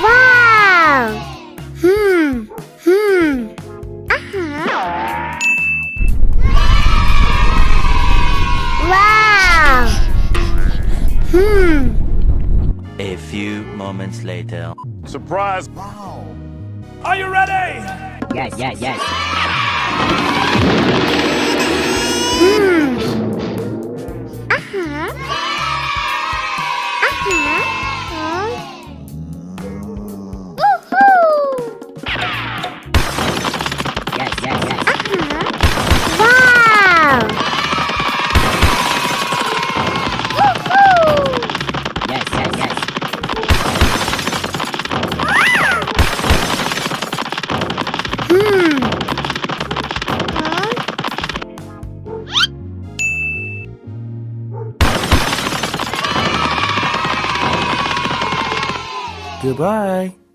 Wow! Uh-huh. Wow! A few moments later. Surprise! Wow! Are you ready? Yes, yes, yes. Uh-huh. Uh-huh. Woohoo! Yes, yes, yes. Uh-huh. Wow! Woohoo! Yes, yes, yes. Goodbye.